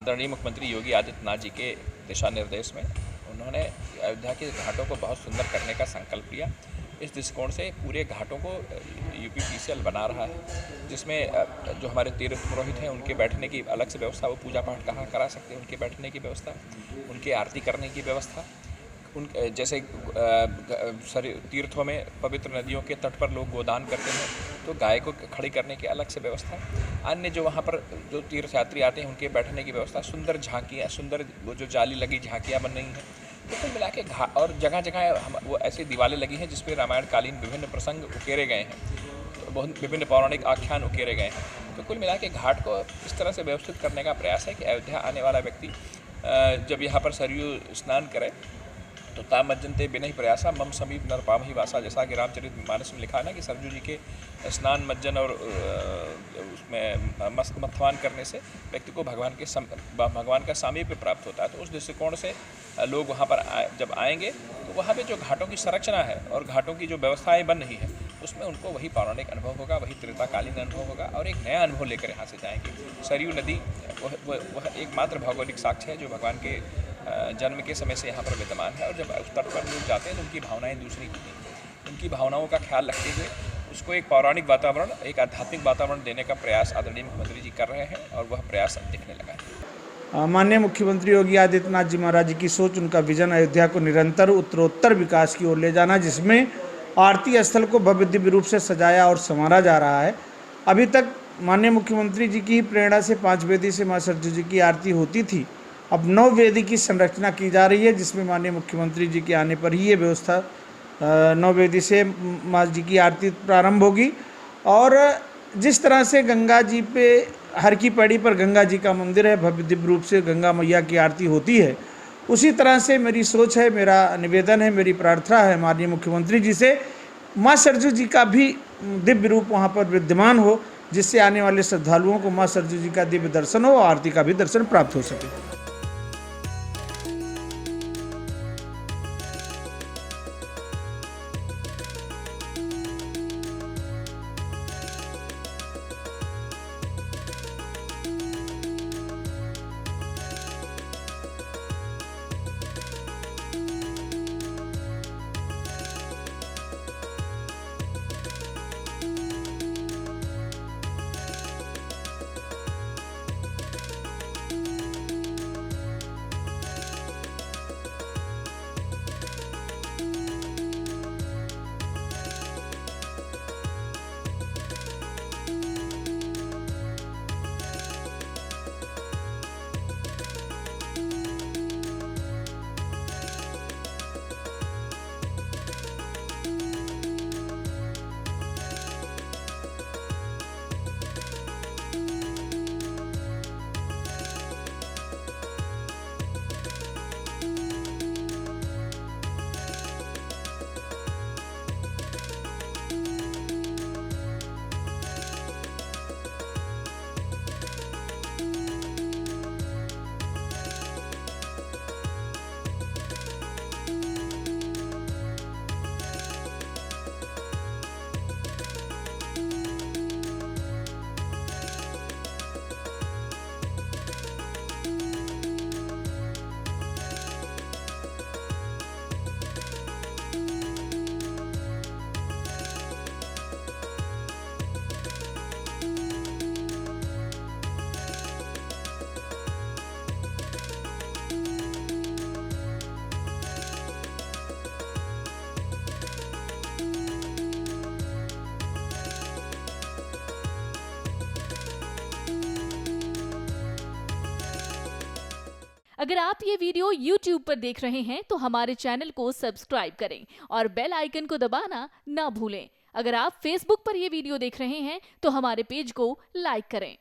आदरणीय मुख्यमंत्री योगी आदित्यनाथ जी के दिशा निर्देश में उन्होंने अयोध्या के घाटों को बहुत सुंदर करने का संकल्प लिया। इस दृष्टिकोण से पूरे घाटों को यूपीपीसीएल बना रहा है, जिसमें जो हमारे तीर्थ पुरोहित हैं उनके बैठने की अलग से व्यवस्था, वो पूजा पाठ कहाँ करा सकते हैं, उनके बैठने की व्यवस्था, उनकी आरती करने की व्यवस्था, उन जैसे तीर्थों में पवित्र नदियों के तट पर लोग गोदान करते हैं तो गाय को खड़ी करने की अलग से व्यवस्था, अन्य जो वहाँ पर जो तीर्थयात्री आते हैं उनके बैठने की व्यवस्था, सुंदर झांकियाँ, सुंदर वो जो जाली लगी झांकियाँ बन रही हैं, तो कुल मिला के और जगह जगह वो ऐसी दीवारें लगी हैं जिसपे रामायणकालीन विभिन्न प्रसंग उकेरे गए हैं, तो बहुत विभिन्न पौराणिक आख्यान उकेरे गए हैं। तो कुल मिला के घाट को इस तरह से व्यवस्थित करने का प्रयास है कि अयोध्या आने वाला व्यक्ति जब यहाँ पर सरयू स्नान करे तो तामज्जन्ते बिनहि प्रयासा मम समीप नर पामहि वासा, जैसा कि रामचरितमानस में लिखा है ना कि सरजू जी के स्नान मज्जन और उसमें मथवान करने से व्यक्ति को भगवान का सामीप्य प्राप्त होता है। तो उस दृष्टिकोण से लोग वहाँ पर जब आएंगे तो वहाँ पे जो घाटों की संरचना है और घाटों की जो व्यवस्थाएं बन रही है उसमें उनको वही पौराणिक अनुभव होगा, वही त्रेताकालीन अनुभव होगा और एक नया अनुभव लेकर यहाँ से जाएंगे। सरयू नदी वह एकमात्र भौगोलिक साक्ष्य है जो भगवान के जन्म के समय से यहाँ पर विद्यमान है, और जब उस तट पर लोग जाते हैं तो उनकी भावनाएं दूसरी होती हैं। उनकी भावनाओं का ख्याल रखते हुए उसको एक पौराणिक वातावरण, एक आध्यात्मिक वातावरण देने का प्रयास आदरणीय मुख्यमंत्री जी कर रहे हैं और वह प्रयास अब दिखने लगा है। माननीय मुख्यमंत्री योगी आदित्यनाथ जी महाराज जी की सोच, उनका विजन अयोध्या को निरंतर उत्तरोत्तर विकास की ओर ले जाना, जिसमें आरती स्थल को भव्य दिव्य रूप से सजाया और संवारा जा रहा है। अभी तक माननीय मुख्यमंत्री जी की प्रेरणा से 5 वेदी से माँ सरजू जी की आरती होती थी, अब 9 वेदी की संरचना की जा रही है, जिसमें माननीय मुख्यमंत्री जी के आने पर ही ये व्यवस्था 9 वेदी से माँ जी की आरती प्रारंभ होगी। और जिस तरह से गंगा जी पे हर की पैड़ी पर गंगा जी का मंदिर है, भव्य दिव्य रूप से गंगा मैया की आरती होती है, उसी तरह से मेरी सोच है, मेरा निवेदन है, मेरी प्रार्थना है माननीय मुख्यमंत्री जी से, माँ सरजू जी का भी दिव्य रूप वहाँ पर विद्यमान हो, जिससे आने वाले श्रद्धालुओं को माँ सरजू जी का दिव्य दर्शन हो, आरती का भी दर्शन प्राप्त हो सके। अगर आप ये वीडियो YouTube पर देख रहे हैं तो हमारे चैनल को सब्सक्राइब करें और बेल आइकन को दबाना ना भूलें। अगर आप Facebook पर ये वीडियो देख रहे हैं तो हमारे पेज को लाइक करें।